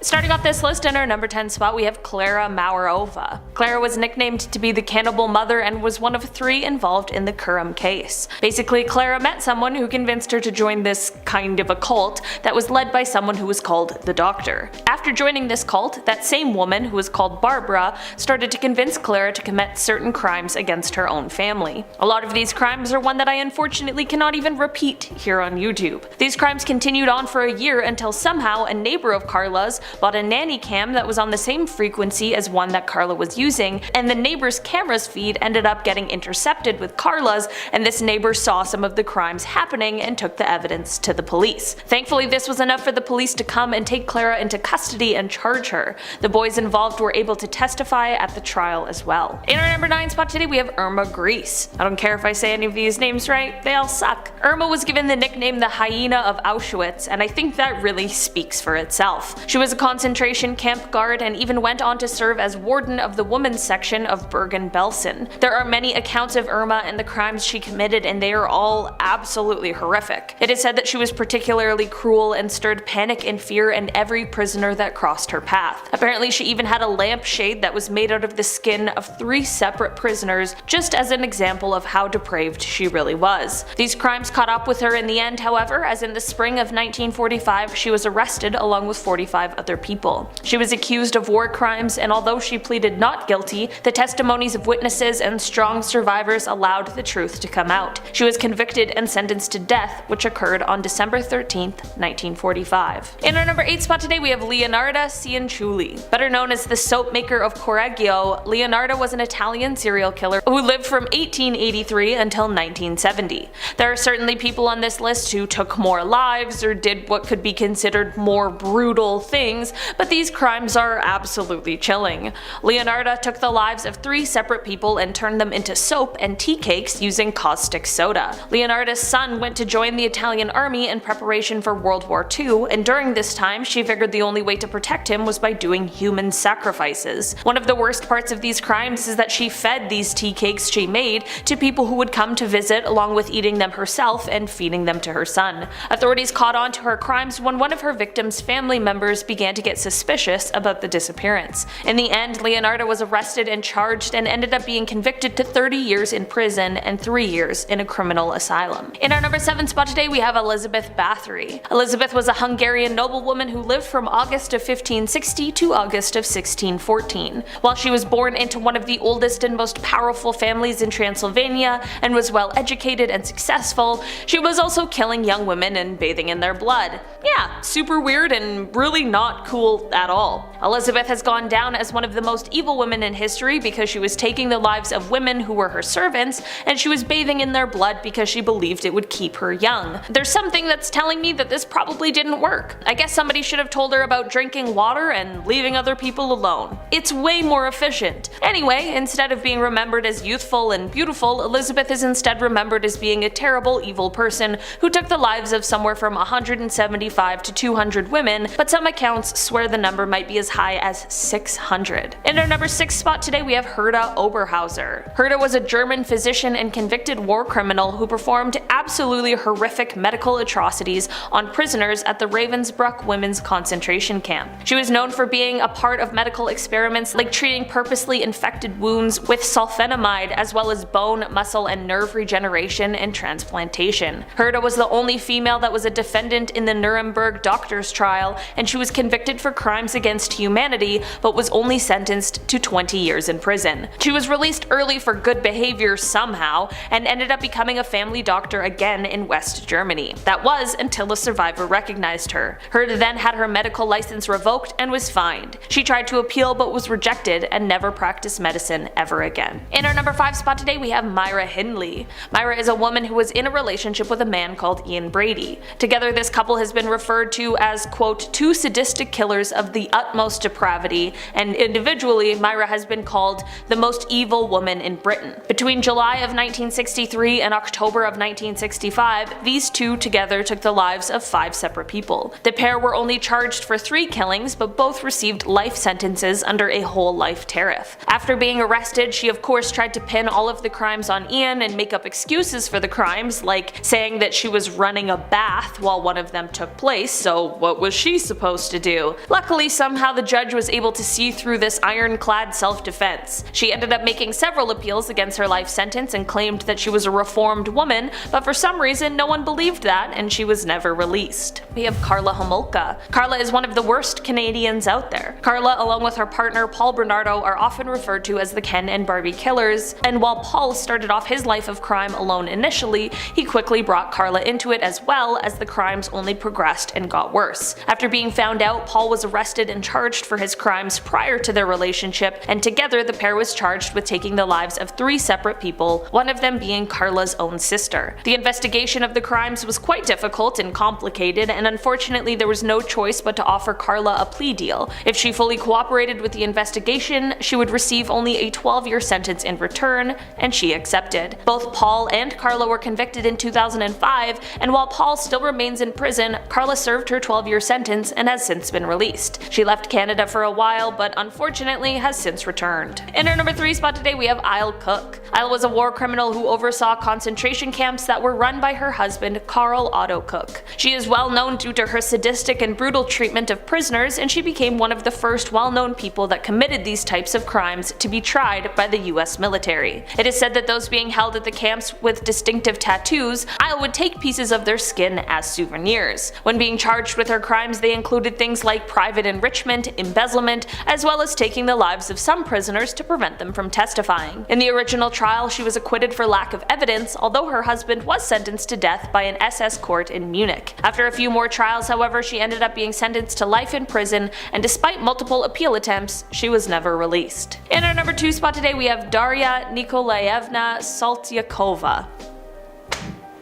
Starting off this list in our number 10 spot, we have Klara Maurova. Klara was nicknamed to be the cannibal mother and was one of 3 involved in the Kurram case. Basically, Klara met someone who convinced her to join this kind of a cult that was led by someone who was called the Doctor. After joining this cult, that same woman, who was called Barbara, started to convince Klara to commit certain crimes against her own family. A lot of these crimes are one that I unfortunately cannot even repeat here on YouTube. These crimes continued on for a year until somehow a neighbor of Karla's bought a nanny cam that was on the same frequency as one that Karla was using, and the neighbor's camera's feed ended up getting intercepted with Karla's, and this neighbor saw some of the crimes happening and took the evidence to the police. Thankfully, this was enough for the police to come and take Klara into custody and charge her. The boys involved were able to testify at the trial as well. In our number 9 spot today, we have Irma Grease. I don't care if I say any of these names right, they all suck. Irma was given the nickname the Hyena of Auschwitz, and I think that really speaks for itself. She was a concentration camp guard and even went on to serve as warden of the women's section of Bergen-Belsen. There are many accounts of Irma and the crimes she committed, and they are all absolutely horrific. It is said that she was particularly cruel and stirred panic and fear in every prisoner that crossed her path. Apparently, she even had a lampshade that was made out of the skin of 3 separate prisoners, just as an example of how depraved she really was. These crimes caught up with her in the end, however, as in the spring of 1945 she was arrested along with 45 other people. She was accused of war crimes, and although she pleaded not guilty, the testimonies of witnesses and strong survivors allowed the truth to come out. She was convicted and sentenced to death, which occurred on December 13th, 1945. In our number 8 spot today, we have Leonarda Cianciulli. Better known as the soap maker of Correggio, Leonarda was an Italian serial killer who lived from 1883 until 1970. There are certainly people on this list who took more lives or did what could be considered more brutal things, but these crimes are absolutely chilling. Leonarda took the lives of 3 separate people and turned them into soap and tea cakes using caustic soda. Leonarda's son went to join the Italian army in preparation for World War II, and during this time she figured the only way to protect him was by doing human sacrifices. One of the worst parts of these crimes is that she fed these tea cakes she made to people who would come to visit, along with eating them herself and feeding them to her son. Authorities caught on to her crimes when one of her victims' family members began to get suspicious about the disappearance. In the end, Leonarda was arrested and charged and ended up being convicted to 30 years in prison and 3 years in a criminal asylum. In our number 7 spot today, we have Elizabeth Bathory. Elizabeth was a Hungarian noblewoman who lived from August of 1560 to August of 1614. While she was born into one of the oldest and most powerful families in Transylvania and was well educated and successful, she was also killing young women and bathing in their blood. Yeah, super weird and really not cool at all. Elizabeth has gone down as one of the most evil women in history because she was taking the lives of women who were her servants, and she was bathing in their blood because she believed it would keep her young. There's something that's telling me that this probably didn't work. I guess somebody should have told her about drinking water and leaving other people alone. It's way more efficient. Anyway, instead of being remembered as youthful and beautiful, Elizabeth is instead remembered as being a terrible evil person who took the lives of somewhere from 175 to 200 women, but some accounts swear the number might be as high as 600. In our number 6 spot today, we have Herta Oberhauser. Herta was a German physician and convicted war criminal who performed absolutely horrific medical atrocities on prisoners at the Ravensbrück women's concentration camp. She was known for being a part of medical experiments like treating purposely infected wounds with sulfenamide, as well as bone, muscle, and nerve regeneration and transplantation. Herta was the only female that was a defendant in the Nuremberg doctors' trial, and she was convicted for crimes against humanity, but was only sentenced to 20 years in prison. She was released early for good behavior somehow, and ended up becoming a family doctor again in West Germany. That was until a survivor recognized her. Herta then had her medical license revoked and was fined. She tried to appeal but was rejected and never practiced medicine ever again. In our number 5 spot today, we have MYRA HINDLEY. MYRA is a woman who was in a relationship with a man called Ian Brady. Together, this couple has been referred to as, quote, 2 sadistic killers of the utmost depravity, and individually, MYRA has been called the most evil woman in Britain. Between July of 1963 and October of 1965, these two together took the lives of 5 separate people. The pair were only charged for 3 killings, but both received life sentences under a whole life tariff. After being arrested, she of course tried to pin all of the crimes on Ian and make up excuses for the crimes, like saying that she was running a bath while one of them took place, so what was she supposed to do? do. Luckily, somehow the judge was able to see through this ironclad self-defense. She ended up making several appeals against her life sentence and claimed that she was a reformed woman, but for some reason no one believed that and she was never released. We have KARLA HOMOLKA. KARLA is one of the worst Canadians out there. KARLA, along with her partner Paul Bernardo, are often referred to as the Ken and Barbie killers, and while Paul started off his life of crime alone initially, he quickly brought KARLA into it as well as the crimes only progressed and got worse. After being found out, Paul was arrested and charged for his crimes prior to their relationship, and together the pair was charged with taking the lives of 3 separate people, one of them being KARLA's own sister. The investigation of the crimes was quite difficult and complicated, and unfortunately there was no choice but to offer KARLA a plea deal. If she fully cooperated with the investigation, she would receive only a 12-year sentence in return, and she accepted. Both Paul and KARLA were convicted in 2005, and while Paul still remains in prison, KARLA served her 12-year sentence and has since been released. She left Canada for a while, but unfortunately has since returned. In our number 3 spot today we have Isle Cook. Isle was a war criminal who oversaw concentration camps that were run by her husband Carl Otto Cook. She is well known due to her sadistic and brutal treatment of prisoners, and she became one of the first well-known people that committed these types of crimes to be tried by the US military. It is said that those being held at the camps with distinctive tattoos, Isle would take pieces of their skin as souvenirs. When being charged with her crimes, they included things like private enrichment, embezzlement, as well as taking the lives of some prisoners to prevent them from testifying. In the original trial, she was acquitted for lack of evidence, although her husband was sentenced to death by an SS court in Munich. After a few more trials, however, she ended up being sentenced to life in prison, and despite multiple appeal attempts, she was never released. In our number 2 spot today we have Daria Nikolaevna Saltyakova.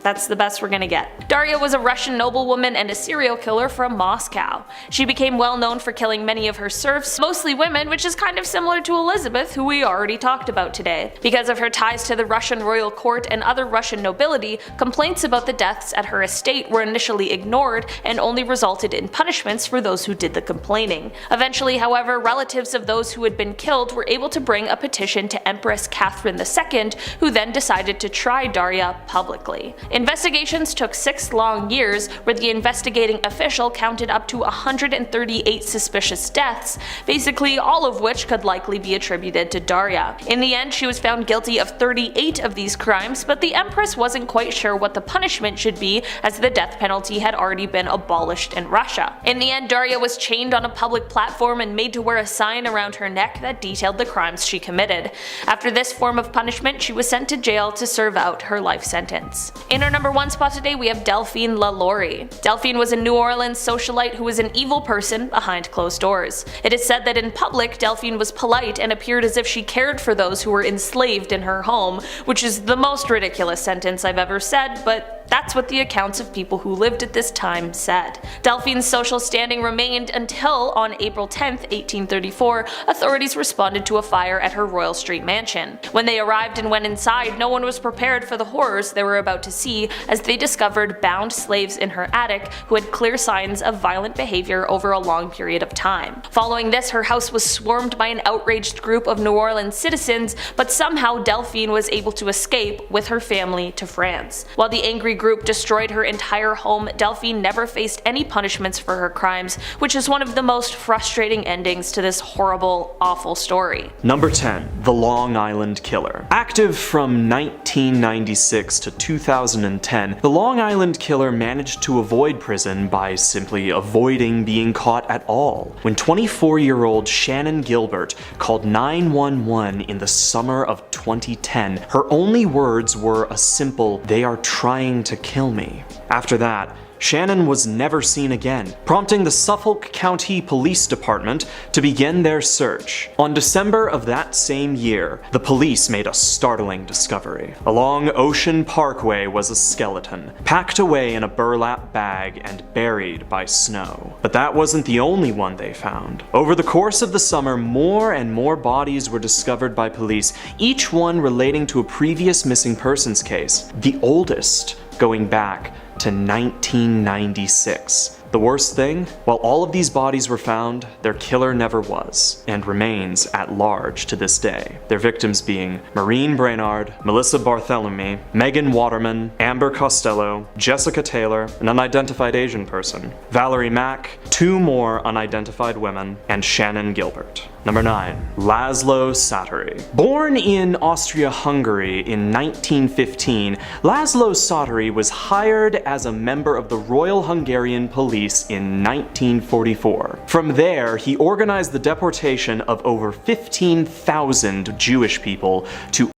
That's the best we're gonna get. Daria was a Russian noblewoman and a serial killer from Moscow. She became well known for killing many of her serfs, mostly women, which is kind of similar to Elizabeth, who we already talked about today. Because of her ties to the Russian royal court and other Russian nobility, complaints about the deaths at her estate were initially ignored and only resulted in punishments for those who did the complaining. Eventually, however, relatives of those who had been killed were able to bring a petition to Empress Catherine II, who then decided to try Daria publicly. Investigations took 6 long years, where the investigating official counted up to 138 suspicious deaths, basically all of which could likely be attributed to Daria. In the end, she was found guilty of 38 of these crimes, but the Empress wasn't quite sure what the punishment should be, as the death penalty had already been abolished in Russia. In the end, Daria was chained on a public platform and made to wear a sign around her neck that detailed the crimes she committed. After this form of punishment, she was sent to jail to serve out her life sentence. In our number 1 spot today we have Delphine LaLaurie. Delphine was a New Orleans socialite who was an evil person behind closed doors. It is said that in public, Delphine was polite and appeared as if she cared for those who were enslaved in her home, which is the most ridiculous sentence I've ever said, but that's what the accounts of people who lived at this time said. Delphine's social standing remained until, on April 10, 1834, authorities responded to a fire at her Royal Street mansion. When they arrived and went inside, no one was prepared for the horrors they were about to see, as they discovered bound slaves in her attic who had clear signs of violent behavior over a long period of time. Following this, her house was swarmed by an outraged group of New Orleans citizens, but somehow Delphine was able to escape with her family to France. While the angry group destroyed her entire home, Delphine never faced any punishments for her crimes, which is one of the most frustrating endings to this horrible, awful story. Number 10. The Long Island Killer. Active from 1996 to 2010, the Long Island Killer managed to avoid prison by simply avoiding being caught at all. When 24-year-old Shannon Gilbert called 911 in the summer of 2010, her only words were a simple, "They are trying to kill me." After that, Shannon was never seen again, prompting the Suffolk County Police Department to begin their search. On December of that same year, the police made a startling discovery. Along Ocean Parkway was a skeleton, packed away in a burlap bag and buried by snow. But that wasn't the only one they found. Over the course of the summer, more and more bodies were discovered by police, each one relating to a previous missing persons case, the oldest going back to 1996. The worst thing? While all of these bodies were found, their killer never was, and remains at large to this day. Their victims being Maureen Brainard, Melissa Barthélemy, Megan Waterman, Amber Costello, Jessica Taylor, an unidentified Asian person, Valerie Mack, 2 more unidentified women, and Shannon Gilbert. Number 9. Laszlo Sátori. Born in Austria-Hungary in 1915, Laszlo Sátori was hired as a member of the Royal Hungarian Police in 1944. From there, he organized the deportation of over 15,000 Jewish people to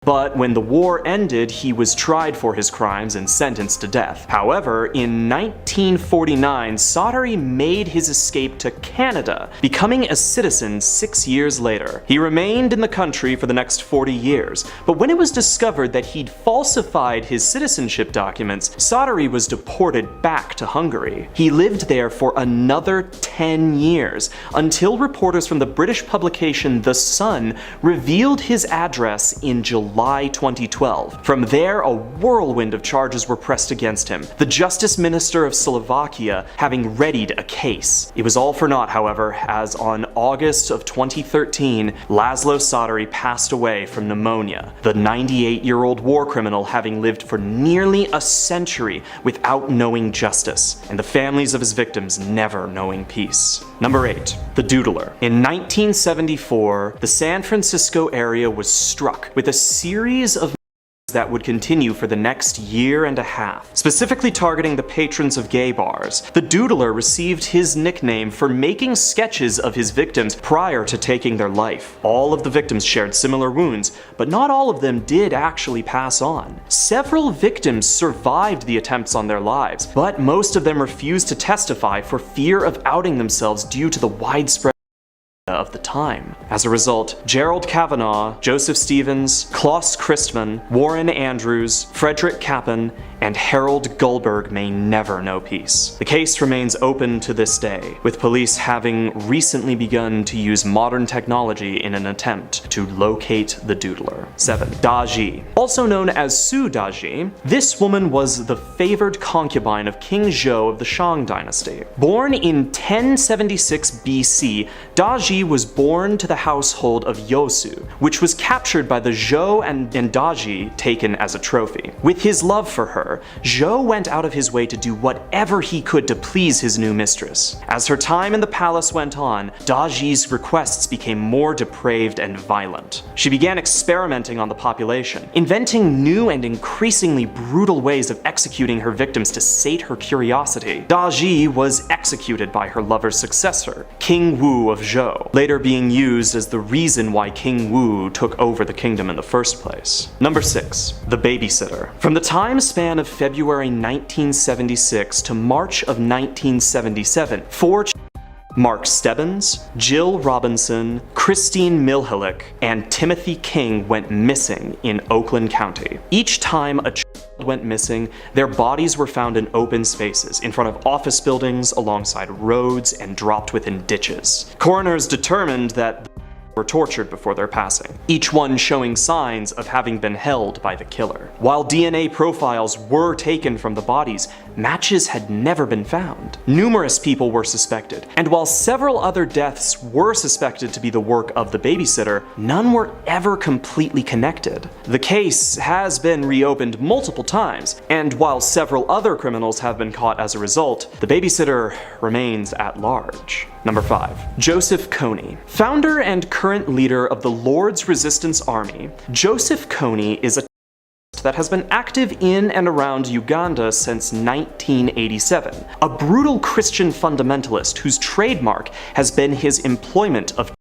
But when the war ended, he was tried for his crimes and sentenced to death. However, in 1949, Sátori made his escape to Canada, becoming a citizen 6 years later. He remained in the country for the next 40 years, but when it was discovered that he'd falsified his citizenship documents, Sátori was deported back to Hungary. He lived there for another 10 years, until reporters from the British publication The Sun revealed his address in July 2012. From there, a whirlwind of charges were pressed against him, the Justice Minister of Slovakia having readied a case. It was all for naught, however, as on August of 2013, Laszlo Sátori passed away from pneumonia, the 98-year-old war criminal having lived for nearly a century without knowing justice, and the families of his victims never knowing peace. Number 8. The Doodler. In 1974, the San Francisco area was struck with a series of that would continue for the next year and a half, specifically targeting the patrons of gay bars. The Doodler received his nickname for making sketches of his victims prior to taking their life. All of the victims shared similar wounds, but not all of them did actually pass on. Several victims survived the attempts on their lives, but most of them refused to testify for fear of outing themselves due to the widespread of the time. As a result, Gerald Kavanaugh, Joseph Stevens, Klaus Christman, Warren Andrews, Frederick Kappen, and Harold Goldberg may never know peace. The case remains open to this day, with police having recently begun to use modern technology in an attempt to locate the Doodler. 7. Daji. Also known as Su Daji, this woman was the favored concubine of King Zhou of the Shang dynasty. Born in 1076 BC, Daji was born to the household of Yosu, which was captured by the Zhou and Daji taken as a trophy. With his love for her, Zhou went out of his way to do whatever he could to please his new mistress. As her time in the palace went on, Daji's requests became more depraved and violent. She began experimenting on the population, inventing new and increasingly brutal ways of executing her victims to sate her curiosity. Daji was executed by her lover's successor, King Wu of Zhou, later being used as the reason why King Wu took over the kingdom in the first place. Number 6. The Babysitter. From the time span of February 1976 to March of 1977, 4 Mark Stebbins, Jill Robinson, Christine Milhalik, and Timothy King went missing in Oakland County. Each time a child went missing, their bodies were found in open spaces, in front of office buildings, alongside roads, and dropped within ditches. Coroners determined that were tortured before their passing, each one showing signs of having been held by the killer. While DNA profiles were taken from the bodies, matches had never been found. Numerous people were suspected, and while several other deaths were suspected to be the work of the babysitter, none were ever completely connected. The case has been reopened multiple times, and while several other criminals have been caught as a result, the babysitter remains at large. Number 5. Joseph Kony. Founder and current leader of the Lord's Resistance Army, Joseph Kony is a that has been active in and around Uganda since 1987, a brutal Christian fundamentalist whose trademark has been his employment of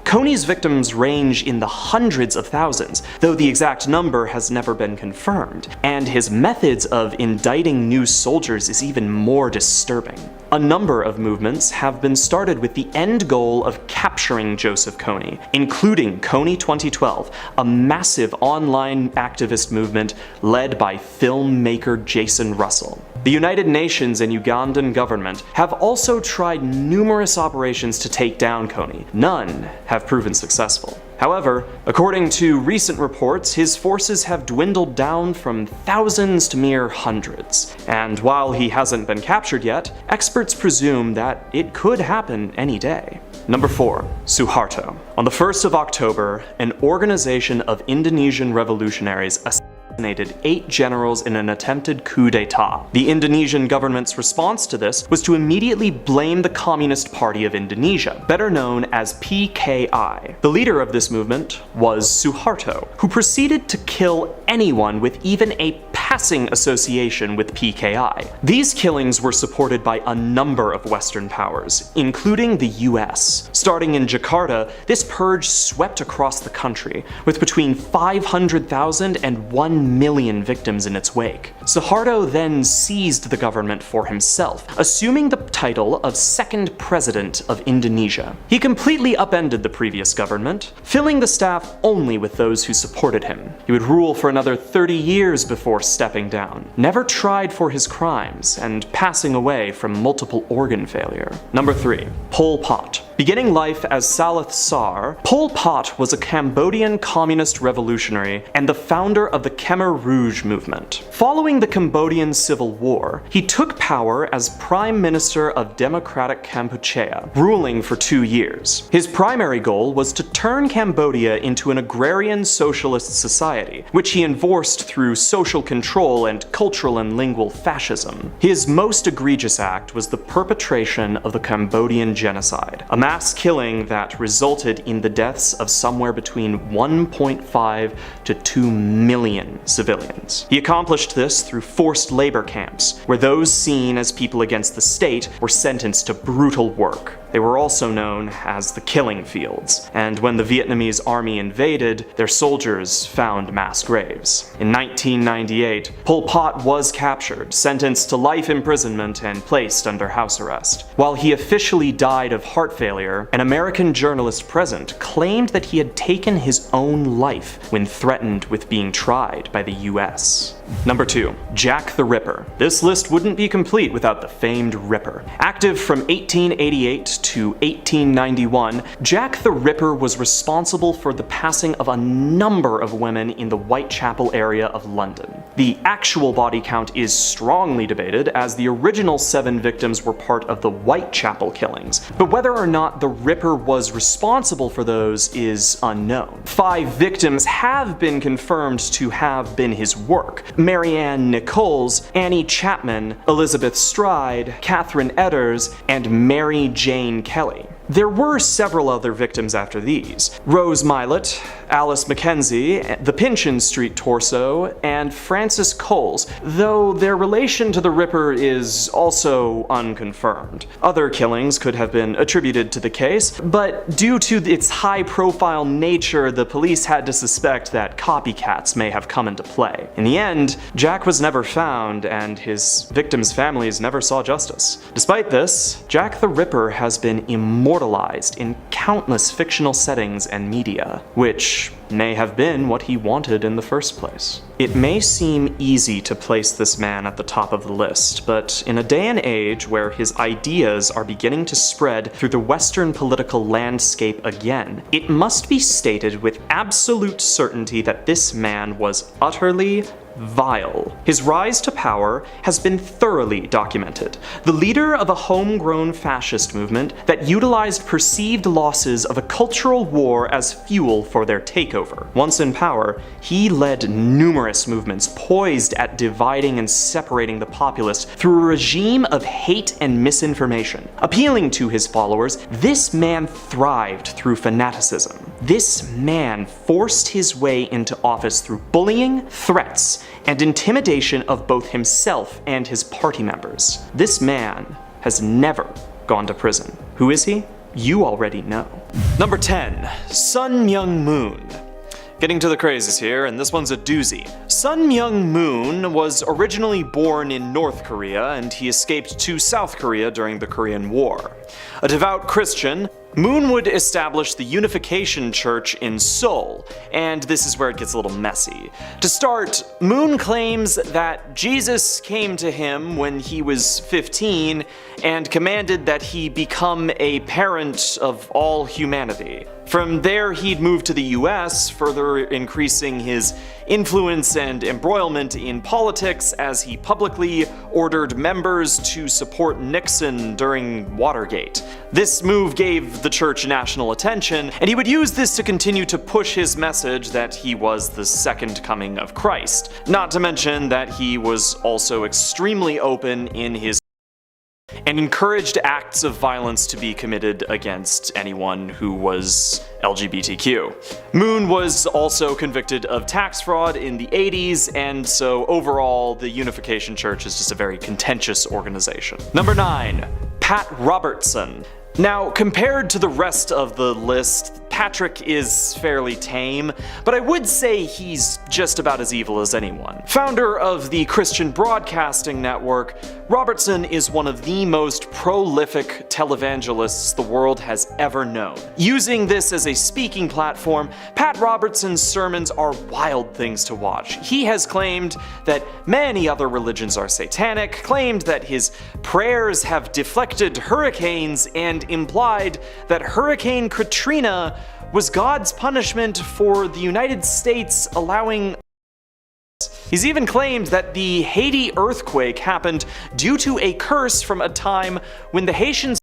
Kony's victims range in the hundreds of thousands, though the exact number has never been confirmed, and his methods of indicting new soldiers is even more disturbing. A number of movements have been started with the end goal of capturing Joseph Kony, including Kony 2012, a massive online activist movement led by filmmaker Jason Russell. The United Nations and Ugandan government have also tried numerous operations to take down Kony. None have proven successful. However, according to recent reports, his forces have dwindled down from thousands to mere hundreds. And while he hasn't been captured yet, experts presume that it could happen any day. Number 4. Suharto. On the 1st of October, an organization of Indonesian revolutionaries assassinated 8 generals in an attempted coup d'etat. The Indonesian government's response to this was to immediately blame the Communist Party of Indonesia, better known as PKI. The leader of this movement was Suharto, who proceeded to kill anyone with even a passing association with PKI. These killings were supported by a number of Western powers, including the US. Starting in Jakarta, this purge swept across the country, with between 500,000 and 1 million victims in its wake. Suharto then seized the government for himself, assuming the title of second president of Indonesia. He completely upended the previous government, filling the staff only with those who supported him. He would rule for another 30 years before stepping down, never tried for his crimes, and passing away from multiple organ failure. Number 3. Pol Pot. Beginning life as Saloth Sar, Pol Pot was a Cambodian communist revolutionary and the founder of the Khmer Rouge movement. Following the Cambodian Civil War, he took power as Prime Minister of Democratic Kampuchea, ruling for 2 years. His primary goal was to turn Cambodia into an agrarian socialist society, which he enforced through social control and cultural and lingual fascism. His most egregious act was the perpetration of the Cambodian genocide, a mass killing that resulted in the deaths of somewhere between 1.5 to 2 million civilians. He accomplished this through forced labor camps, where those seen as people against the state were sentenced to brutal work. They were also known as the killing fields, and when the Vietnamese army invaded, their soldiers found mass graves. In 1998, Pol Pot was captured, sentenced to life imprisonment, and placed under house arrest. While he officially died of heart failure, an American journalist present claimed that he had taken his own life when threatened with being tried by the US. Number 2. Jack the Ripper. This list wouldn't be complete without the famed Ripper. Active from 1888 to 1891, Jack the Ripper was responsible for the passing of a number of women in the Whitechapel area of London. The actual body count is strongly debated, as the original 7 victims were part of the Whitechapel killings, but whether or not the Ripper was responsible for those is unknown. 5 victims have been confirmed to have been his work: Marianne Nichols, Annie Chapman, Elizabeth Stride, Catherine Edders, and Mary Jane Kelly. There were several other victims after these: Rose Milett, Alice Mackenzie, the Pinchin Street Torso, and Frances Coles, though their relation to the Ripper is also unconfirmed. Other killings could have been attributed to the case, but due to its high-profile nature, the police had to suspect that copycats may have come into play. In the end, Jack was never found, and his victims' families never saw justice. Despite this, Jack the Ripper has been immortalized in countless fictional settings and media, which may have been what he wanted in the first place. It may seem easy to place this man at the top of the list, but in a day and age where his ideas are beginning to spread through the Western political landscape again, it must be stated with absolute certainty that this man was utterly vile. His rise to power has been thoroughly documented. The leader of a homegrown fascist movement that utilized perceived losses of a cultural war as fuel for their takeover. Once in power, he led numerous movements poised at dividing and separating the populace through a regime of hate and misinformation. Appealing to his followers, this man thrived through fanaticism. This man forced his way into office through bullying, threats, and intimidation of both himself and his party members. This man has never gone to prison. Who is he? You already know. Number 10. Sun Myung Moon. Getting to the crazes here, and this one's a doozy. Sun Myung Moon was originally born in North Korea, and he escaped to South Korea during the Korean War. A devout Christian, Moon would establish the Unification Church in Seoul, and this is where it gets a little messy. To start, Moon claims that Jesus came to him when he was 15 and commanded that he become a parent of all humanity. From there, he'd move to the US, further increasing his influence and embroilment in politics as he publicly ordered members to support Nixon during Watergate. This move gave the church national attention, and he would use this to continue to push his message that he was the second coming of Christ. Not to mention that he was also extremely open in his and encouraged acts of violence to be committed against anyone who was LGBTQ. Moon was also convicted of tax fraud in the 80s, and so overall the Unification Church is just a very contentious organization. Number 9. Pat Robertson. Now, compared to the rest of the list, Patrick is fairly tame, but I would say he's just about as evil as anyone. Founder of the Christian Broadcasting Network, Robertson is one of the most prolific televangelists the world has ever known. Using this as a speaking platform, Pat Robertson's sermons are wild things to watch. He has claimed that many other religions are satanic, claimed that his prayers have deflected hurricanes, and implied that Hurricane Katrina was God's punishment for the United States allowing. He's even claimed that the Haiti earthquake happened due to a curse from a time when the Haitians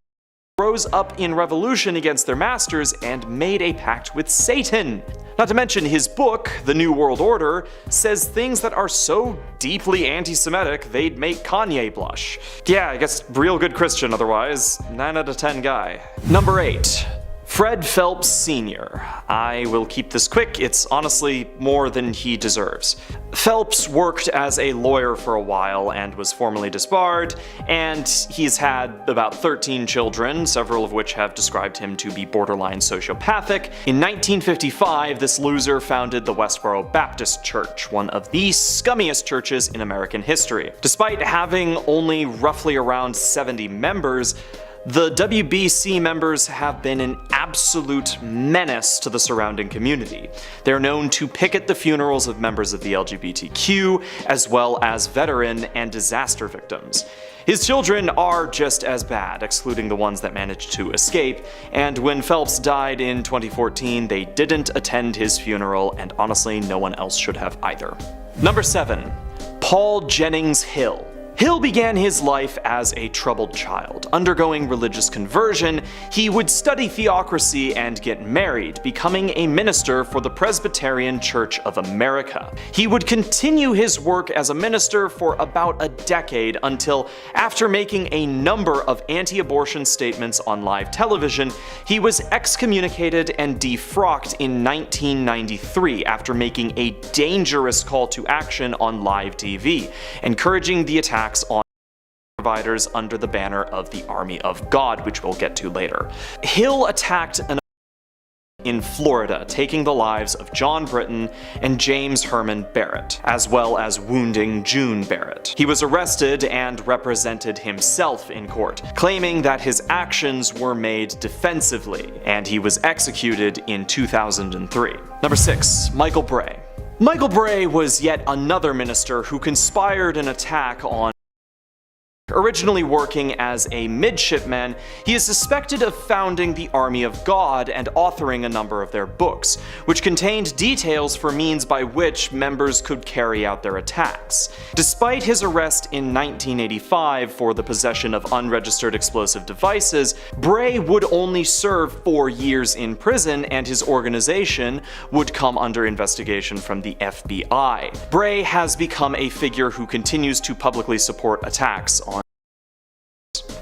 rose up in revolution against their masters and made a pact with Satan. Not to mention his book, The New World Order, says things that are so deeply anti-Semitic they'd make Kanye blush. Yeah, I guess real good Christian otherwise. 9 out of 10 guy. Number 8. Fred Phelps Sr. I will keep this quick, it's honestly more than he deserves. Phelps worked as a lawyer for a while and was formally disbarred, and he's had about 13 children, several of which have described him to be borderline sociopathic. In 1955, this loser founded the Westboro Baptist Church, one of the scummiest churches in American history. Despite having only roughly around 70 members, the WBC members have been an absolute menace to the surrounding community. They're known to picket the funerals of members of the LGBTQ, as well as veteran and disaster victims. His children are just as bad, excluding the ones that managed to escape, and when Phelps died in 2014, they didn't attend his funeral, and honestly, no one else should have either. Number 7. Paul Jennings Hill. Hill began his life as a troubled child. Undergoing religious conversion, he would study theocracy and get married, becoming a minister for the Presbyterian Church of America. He would continue his work as a minister for about a decade until, after making a number of anti-abortion statements on live television, he was excommunicated and defrocked in 1993 after making a dangerous call to action on live TV, encouraging the attacks on providers under the banner of the Army of God, which we'll get to later. Hill attacked an in Florida, taking the lives of John Britton and James Herman Barrett, as well as wounding June Barrett. He was arrested and represented himself in court, claiming that his actions were made defensively, and he was executed in 2003. Number 6. Michael Bray. Michael Bray was yet another minister who conspired an attack on. Originally working as a midshipman, he is suspected of founding the Army of God and authoring a number of their books, which contained details for means by which members could carry out their attacks. Despite his arrest in 1985 for the possession of unregistered explosive devices, Bray would only serve 4 years in prison, and his organization would come under investigation from the FBI. Bray has become a figure who continues to publicly support attacks on.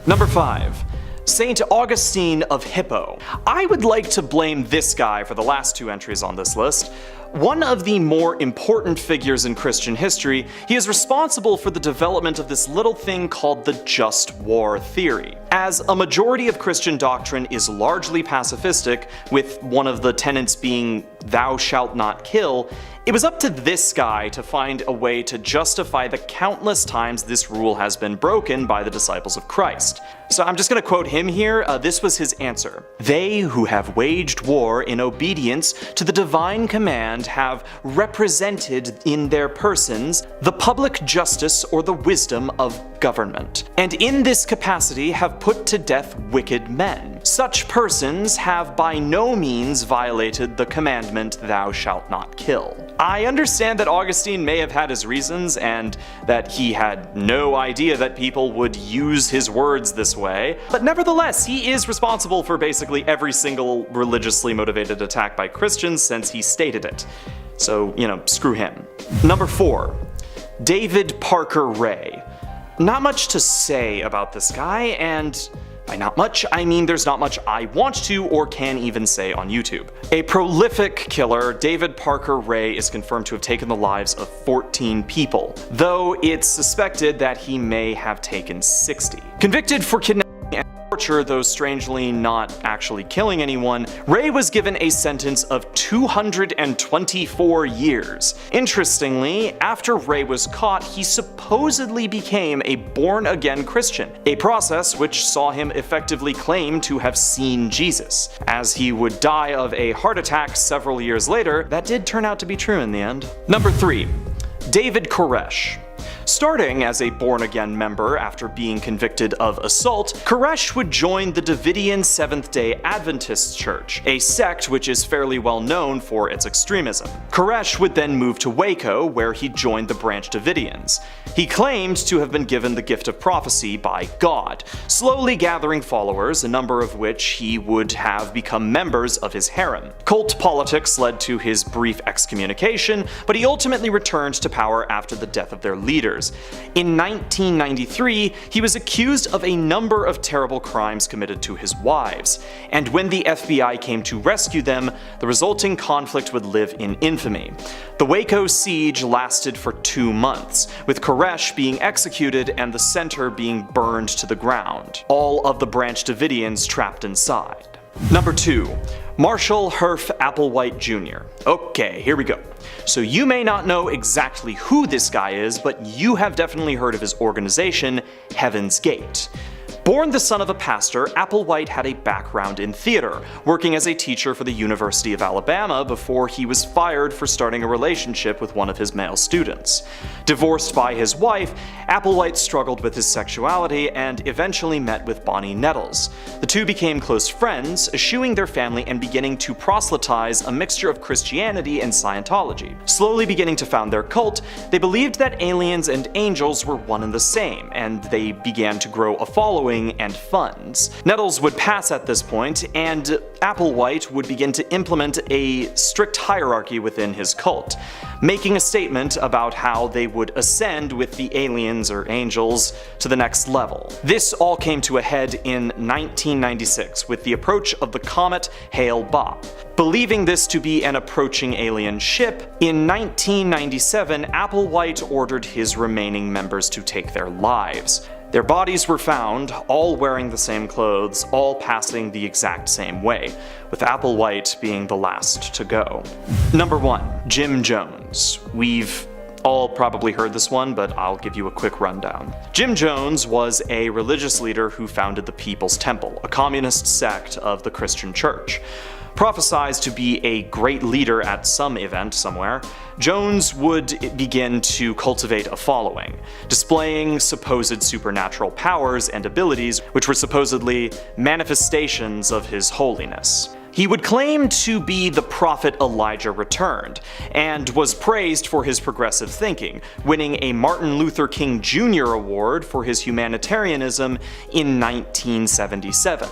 Number 5. St. Augustine of Hippo. I would like to blame this guy for the last 2 entries on this list. One of the more important figures in Christian history, he is responsible for the development of this little thing called the just war theory. As a majority of Christian doctrine is largely pacifistic, with one of the tenets being "thou shalt not kill," it was up to this guy to find a way to justify the countless times this rule has been broken by the disciples of Christ. So I'm just gonna quote him here. This was his answer. "They who have waged war in obedience to the divine command have represented in their persons the public justice or the wisdom of government, and in this capacity have put to death wicked men. Such persons have by no means violated the commandment, 'Thou shalt not kill.'" I understand that Augustine may have had his reasons and that he had no idea that people would use his words this way, but nevertheless, he is responsible for basically every single religiously motivated attack by Christians since he stated it. So, screw him. Number 4. David Parker Ray. Not much to say about this guy, and by not much, I mean there's not much I want to or can even say on YouTube. A prolific killer, David Parker Ray is confirmed to have taken the lives of 14 people, though it's suspected that he may have taken 60. Convicted for kidnapping and torture, though strangely not actually killing anyone, Ray was given a sentence of 224 years. Interestingly, after Ray was caught, he supposedly became a born-again Christian, a process which saw him effectively claim to have seen Jesus. As he would die of a heart attack several years later, that did turn out to be true in the end. Number 3. David Koresh. Starting as a born-again member after being convicted of assault, Koresh would join the Davidian Seventh-day Adventist Church, a sect which is fairly well known for its extremism. Koresh would then move to Waco, where he joined the Branch Davidians. He claimed to have been given the gift of prophecy by God, slowly gathering followers, a number of which he would have become members of his harem. Cult politics led to his brief excommunication, but he ultimately returned to power after the death of their leader. In 1993, he was accused of a number of terrible crimes committed to his wives, and when the FBI came to rescue them, the resulting conflict would live in infamy. The Waco siege lasted for 2 months, with Koresh being executed and the center being burned to the ground, all of the Branch Davidians trapped inside. Number 2. Marshall Herff Applewhite Jr. Okay, here we go. So you may not know exactly who this guy is, but you have definitely heard of his organization, Heaven's Gate. Born the son of a pastor, Applewhite had a background in theater, working as a teacher for the University of Alabama before he was fired for starting a relationship with one of his male students. Divorced by his wife, Applewhite struggled with his sexuality and eventually met with Bonnie Nettles. The two became close friends, eschewing their family and beginning to proselytize a mixture of Christianity and Scientology. Slowly beginning to found their cult, they believed that aliens and angels were one and the same, and they began to grow a following and funds. Nettles would pass at this point, and Applewhite would begin to implement a strict hierarchy within his cult, making a statement about how they would ascend with the aliens or angels to the next level. This all came to a head in 1996 with the approach of the comet Hale-Bopp. Believing this to be an approaching alien ship, in 1997 Applewhite ordered his remaining members to take their lives. Their bodies were found, all wearing the same clothes, all passing the exact same way, with Applewhite being the last to go. Number 1. Jim Jones. We've all probably heard this one, but I'll give you a quick rundown. Jim Jones was a religious leader who founded the People's Temple, a communist sect of the Christian Church. Prophesied to be a great leader at some event somewhere, Jones would begin to cultivate a following, displaying supposed supernatural powers and abilities which were supposedly manifestations of his holiness. He would claim to be the prophet Elijah returned, and was praised for his progressive thinking, winning a Martin Luther King Jr. award for his humanitarianism in 1977.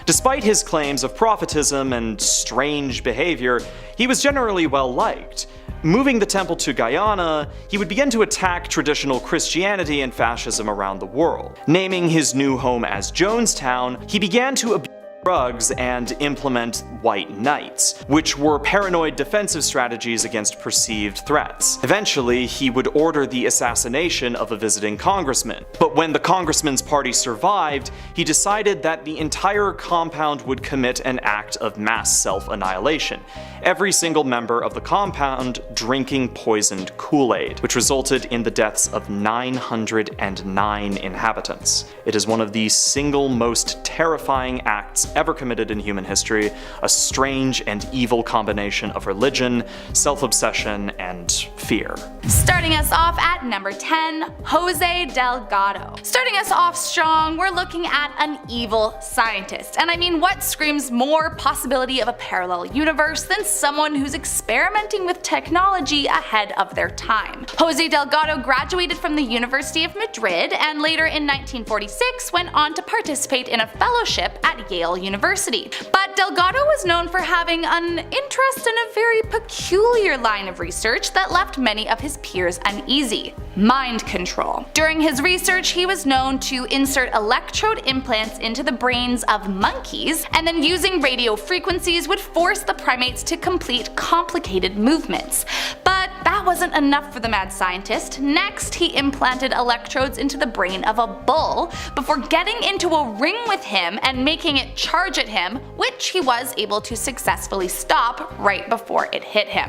Despite his claims of prophetism and strange behavior, he was generally well liked. Moving the temple to Guyana, he would begin to attack traditional Christianity and fascism around the world. Naming his new home as Jonestown, he began to abuse drugs and implement white knights, which were paranoid defensive strategies against perceived threats. Eventually, he would order the assassination of a visiting congressman. But when the congressman's party survived, he decided that the entire compound would commit an act of mass self-annihilation, every single member of the compound drinking poisoned Kool-Aid, which resulted in the deaths of 909 inhabitants. It is one of the single most terrifying acts ever committed in human history, a strange and evil combination of religion, self-obsession, and fear. Starting us off at number 10, Jose Delgado. Starting us off strong, we're looking at an evil scientist. And I mean, what screams more possibility of a parallel universe than someone who's experimenting with technology ahead of their time? Jose Delgado graduated from the University of Madrid and later in 1946 went on to participate in a fellowship at Yale University. But Delgado was known for having an interest in a very peculiar line of research that left many of his peers uneasy: mind control. During his research, he was known to insert electrode implants into the brains of monkeys and then using radio frequencies would force the primates to complete complicated movements. But that wasn't enough for the mad scientist. Next, he implanted electrodes into the brain of a bull before getting into a ring with him and making it charge at him, which he was able to successfully stop right before it hit him.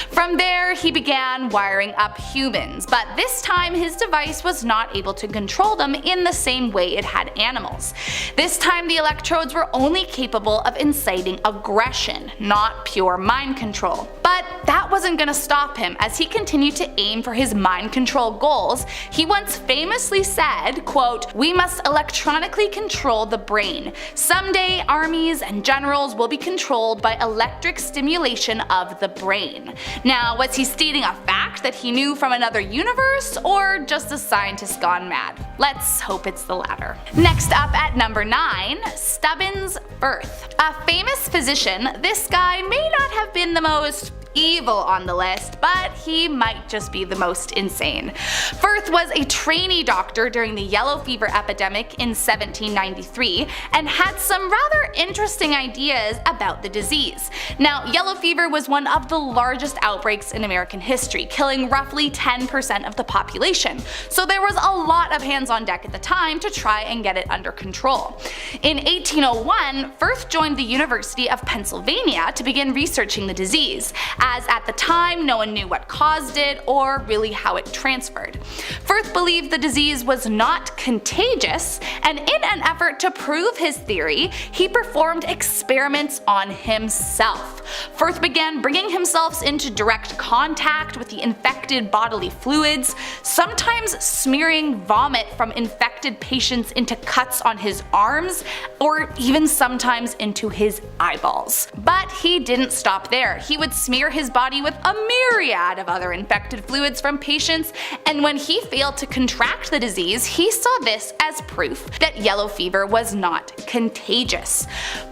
From there, he began wiring up humans, but this time his device was not able to control them in the same way it had animals. This time the electrodes were only capable of inciting aggression, not pure mind control. But that wasn't gonna stop him. As he continued to aim for his mind control goals, he once famously said, quote, "We must electronically control the brain. Someday armies and generals will be controlled by electric stimulation of the brain." Now, was he stating a fact that he knew from another universe, or just a scientist gone mad? Let's hope it's the latter. Next up at number 9, Stubbins Firth. A famous physician, this guy may not have been the most evil on the list, but he might just be the most insane. Firth was a trainee doctor during the yellow fever epidemic in 1793 and had some rather interesting ideas about the disease. Now, yellow fever was one of the largest outbreaks in American history, killing roughly 10% of the population, so there was a lot of hands on deck at the time to try and get it under control. In 1801, Firth joined the University of Pennsylvania to begin researching the disease, as at the time no one knew what caused it or really how it transferred. Firth believed the disease was not contagious, and in an effort to prove his theory, he performed experiments on himself. Firth began bringing himself into direct contact with the infected bodily fluids, sometimes smearing vomit from infected patients into cuts on his arms, or even sometimes into his eyeballs. But he didn't stop there. He would smear his body with a myriad of other infected fluids from patients, and when he failed to contract the disease, he saw this as proof that yellow fever was not contagious.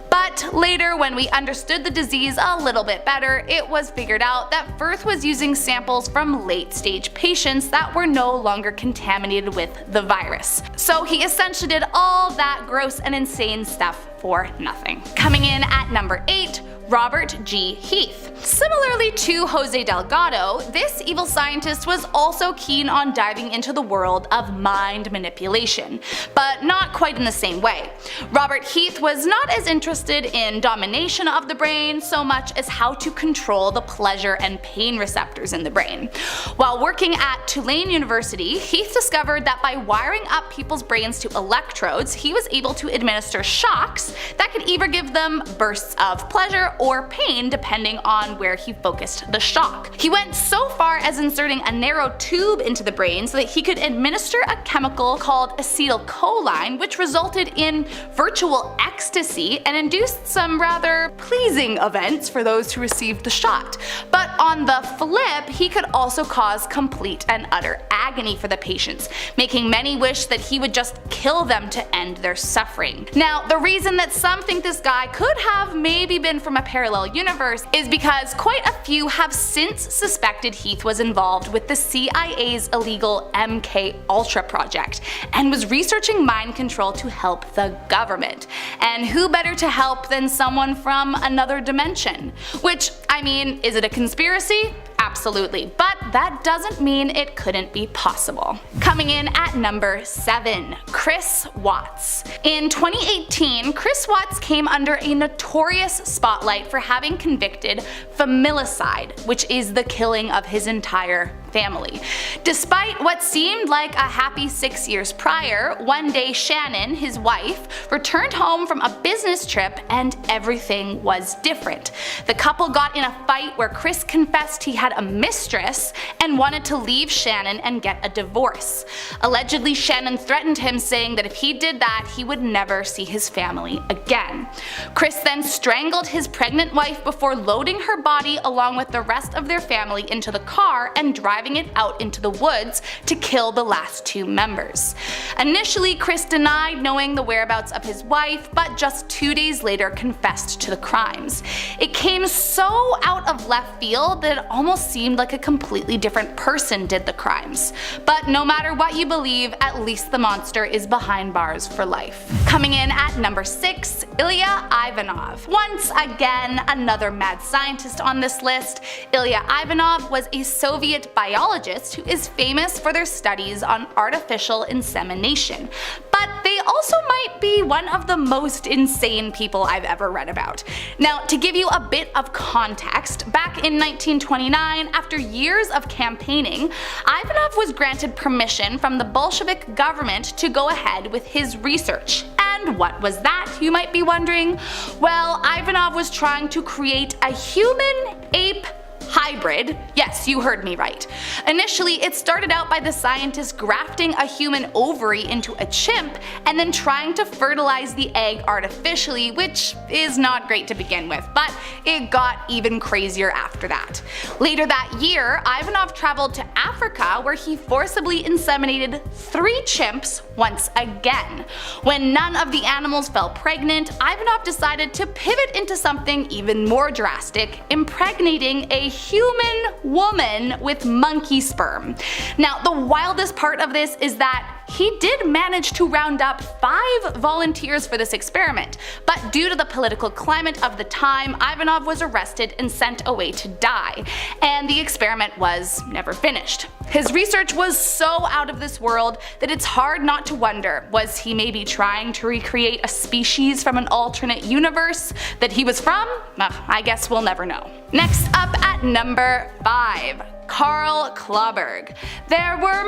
But later, when we understood the disease a little bit better, it was figured out that Firth was using samples from late-stage patients that were no longer contaminated with the virus. So he essentially did all that gross and insane stuff for nothing. Coming in at number 8, Robert G. Heath. Similarly to Jose Delgado, this evil scientist was also keen on diving into the world of mind manipulation, but not quite in the same way. Robert Heath was not as interested in domination of the brain so much as how to control the pleasure and pain receptors in the brain. While working at Tulane University, Heath discovered that by wiring up people's brains to electrodes, he was able to administer shocks that could either give them bursts of pleasure or pain depending on where he focused the shock. He went so far as inserting a narrow tube into the brain so that he could administer a chemical called acetylcholine, which resulted in virtual ecstasy and induced some rather pleasing events for those who received the shot. But on the flip, he could also cause complete and utter agony for the patients, making many wish that he would just kill them to end their suffering. Now, the reason that some think this guy could have have maybe been from a parallel universe is because quite a few have since suspected Heath was involved with the CIA's illegal MKUltra project and was researching mind control to help the government. And who better to help than someone from another dimension? Which, I mean, is it a conspiracy? Absolutely, but that doesn't mean it couldn't be possible. Coming in at number 7, Chris Watts. In 2018, Chris Watts came under a notorious spotlight for having convicted familicide, which is the killing of his entire family. Despite what seemed like a happy 6 years prior, one day Shannon, his wife, returned home from a business trip and everything was different. The couple got in a fight where Chris confessed he had a mistress and wanted to leave Shannon and get a divorce. Allegedly, Shannon threatened him, saying that if he did that, he would never see his family again. Chris then strangled his pregnant wife before loading her body along with the rest of their family into the car and driving it out into the woods to kill the last 2 members. Initially, Chris denied knowing the whereabouts of his wife, but just 2 days later confessed to the crimes. It came so out of left field that it almost seemed like a completely different person did the crimes. But no matter what you believe, at least the monster is behind bars for life. Coming in at number 6, Ilya Ivanov. Once again, another mad scientist on this list. Ilya Ivanov was a Soviet biologist who is famous for their studies on artificial insemination. But they also might be one of the most insane people I've ever read about. Now, to give you a bit of context, back in 1929, after years of campaigning, Ivanov was granted permission from the Bolshevik government to go ahead with his research. And what was that, you might be wondering? Well, Ivanov was trying to create a human-ape hybrid. Yes, you heard me right. Initially, it started out by the scientists grafting a human ovary into a chimp and then trying to fertilize the egg artificially, which is not great to begin with, but it got even crazier after that. Later that year, Ivanov traveled to Africa where he forcibly inseminated 3 chimps once again. When none of the animals fell pregnant, Ivanov decided to pivot into something even more drastic, impregnating a human woman with monkey sperm. Now, the wildest part of this is that he did manage to round up 5 volunteers for this experiment, but due to the political climate of the time, Ivanov was arrested and sent away to die, and the experiment was never finished. His research was so out of this world that it's hard not to wonder, was he maybe trying to recreate a species from an alternate universe that he was from? I guess we'll never know. Next up at number 5. Karl KLAUBERG. There were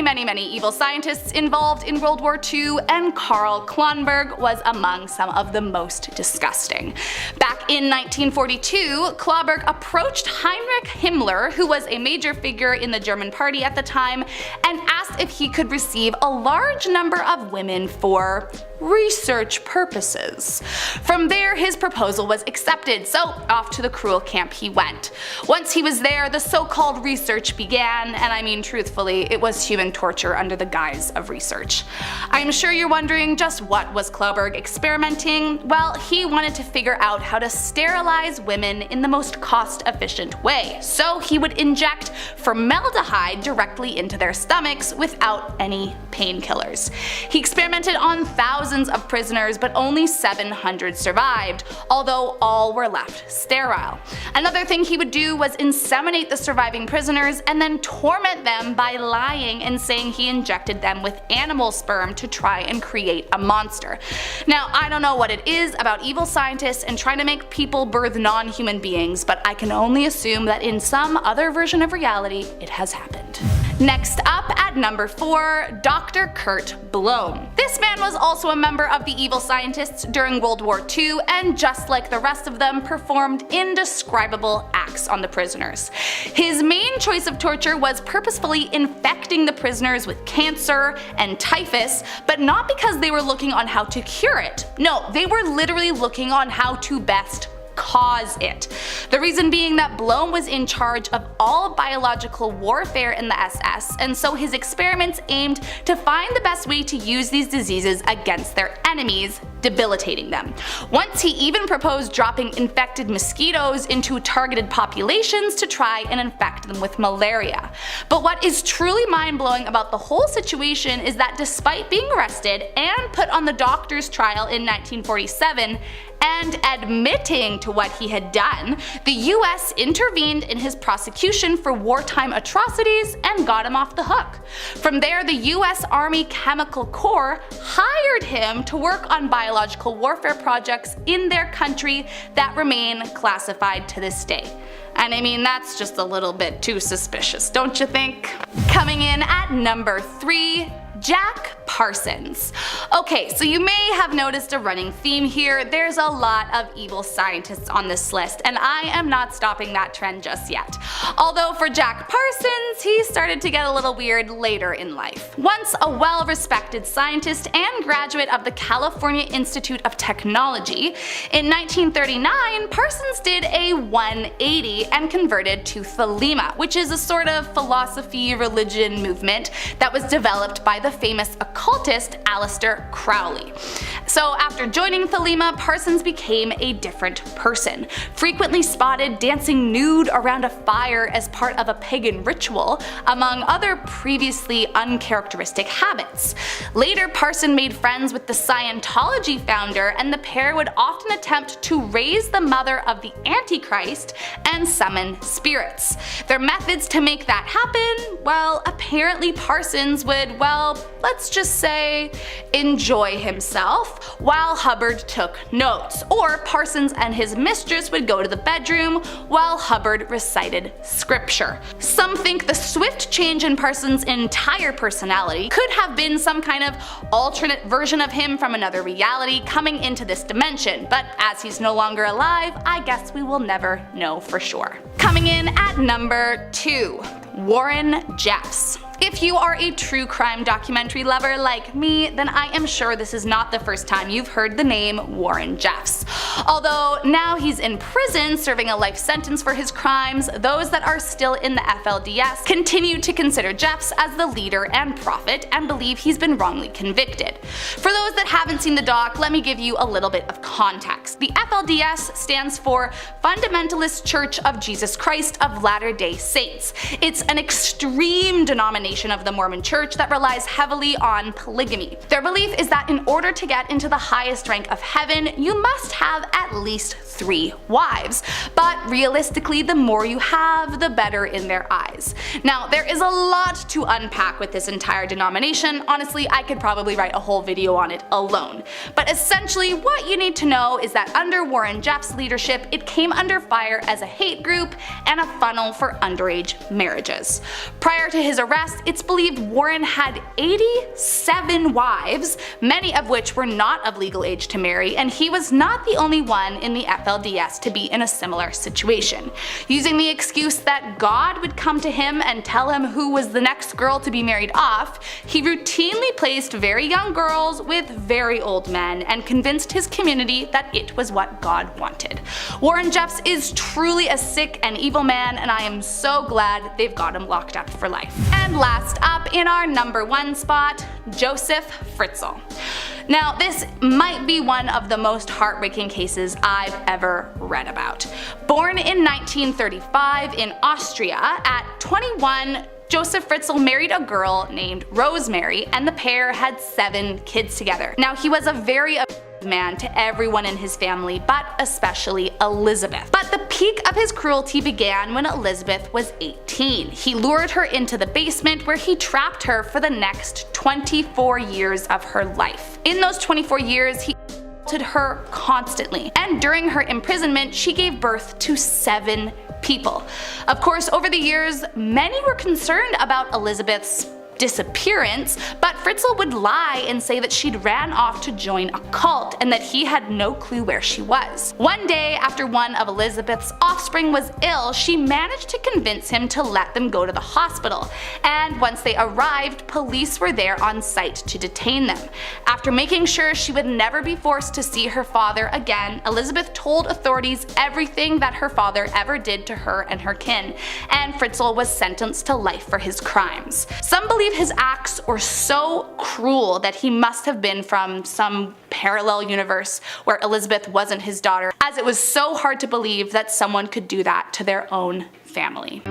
many evil scientists involved in World War II, and Karl KLAUBERG was among some of the most disgusting. Back in 1942, KLAUBERG approached Heinrich Himmler, who was a major figure in the German party at the time, and asked if he could receive a large number of women for research purposes. From there, his proposal was accepted, so off to the cruel camp he went. Once he was there, the so-called research began, and I mean truthfully, it was human torture under the guise of research. I'm sure you're wondering, just what was KLAUBERG experimenting? Well, he wanted to figure out how to sterilize women in the most cost-efficient way, so he would inject formaldehyde directly into their stomachs without any painkillers. He experimented on thousands of prisoners, but only 700 survived, although all were left sterile. Another thing he would do was inseminate the surviving prisoners and then torment them by lying and saying he injected them with animal sperm to try and create a monster. Now, I don't know what it is about evil scientists and trying to make people birth non-human beings, but I can only assume that in some other version of reality, it has happened. Next up at number 4, Dr. Kurt Blohm. This man was also a member of the evil scientists during World War II, and just like the rest of them, performed indescribable acts on the prisoners. His main choice of torture was purposefully infecting the prisoners with cancer and typhus, but not because they were looking on how to cure it. No, they were literally looking on how to best cause it. The reason being that Blohm was in charge of all biological warfare in the SS, and so his experiments aimed to find the best way to use these diseases against their enemies, debilitating them. Once he even proposed dropping infected mosquitoes into targeted populations to try and infect them with malaria. But what is truly mind-blowing about the whole situation is that despite being arrested and put on the doctor's trial in 1947, and admitting to what he had done, the US intervened in his prosecution for wartime atrocities and got him off the hook. From there, the US Army Chemical Corps hired him to work on biological warfare projects in their country that remain classified to this day. And I mean, that's just a little bit too suspicious, don't you think? Coming in at number 3, Jack Parsons. Okay, so you may have noticed a running theme here. There's a lot of evil scientists on this list, and I am not stopping that trend just yet. Although for Jack Parsons, he started to get a little weird later in life. Once a well-respected scientist and graduate of the California Institute of Technology, in 1939, Parsons did a 180 and converted to Thelema, which is a sort of philosophy religion movement that was developed by the famous occultist Aleister Crowley. So after joining Thelema, Parsons became a different person, frequently spotted dancing nude around a fire as part of a pagan ritual, among other previously uncharacteristic habits. Later, Parsons made friends with the Scientology founder, and the pair would often attempt to raise the mother of the Antichrist and summon spirits. Their methods to make that happen? Well, apparently Parsons would, well, let's just say, enjoy himself while Hubbard took notes, or Parsons and his mistress would go to the bedroom while Hubbard recited scripture. Some think the swift change in Parsons' entire personality could have been some kind of alternate version of him from another reality coming into this dimension, but as he's no longer alive, I guess we will never know for sure. Coming in at number 2, Warren Jeffs. If you are a true crime documentary lover like me, then I am sure this is not the first time you've heard the name Warren Jeffs. Although now he's in prison serving a life sentence for his crimes, those that are still in the FLDS continue to consider Jeffs as the leader and prophet and believe he's been wrongly convicted. For those that haven't seen the doc, let me give you a little bit of context. The FLDS stands for Fundamentalist Church of Jesus Christ of Latter-day Saints. It's an extreme denomination of the Mormon Church that relies heavily on polygamy. Their belief is that in order to get into the highest rank of heaven, you must have at least 3 wives. But realistically, the more you have, the better in their eyes. Now, there is a lot to unpack with this entire denomination. Honestly, I could probably write a whole video on it alone. But essentially, what you need to know is that under Warren Jeffs' leadership, it came under fire as a hate group and a funnel for underage marriages. Prior to his arrest, it's believed Warren had 87 wives, many of which were not of legal age to marry, and he was not the only one in the FLDS to be in a similar situation. Using the excuse that God would come to him and tell him who was the next girl to be married off, he routinely placed very young girls with very old men and convinced his community that it was what God wanted. Warren Jeffs is truly a sick and evil man, and I am so glad they've got him locked up for life. And last up in our number 1 spot, Joseph Fritzl. Now, this might be one of the most heartbreaking cases I've ever read about. Born in 1935 in Austria, at 21, Joseph Fritzl married a girl named Rosemary, and the pair had 7 kids together. Now, he was a very man to everyone in his family, but especially Elizabeth. But the peak of his cruelty began when Elizabeth was 18. He lured her into the basement where he trapped her for the next 24 years of her life. In those 24 years, he assaulted her constantly, and during her imprisonment, she gave birth to 7 people. Of course, over the years, many were concerned about Elizabeth's disappearance, but Fritzl would lie and say that she'd ran off to join a cult and that he had no clue where she was. One day, after one of Elizabeth's offspring was ill, she managed to convince him to let them go to the hospital, and once they arrived, police were there on site to detain them. After making sure she would never be forced to see her father again, Elizabeth told authorities everything that her father ever did to her and her kin, and Fritzl was sentenced to life for his crimes. Some believe believe his acts were so cruel that he must have been from some parallel universe where Elizabeth wasn't his daughter, as it was so hard to believe that someone could do that to their own family.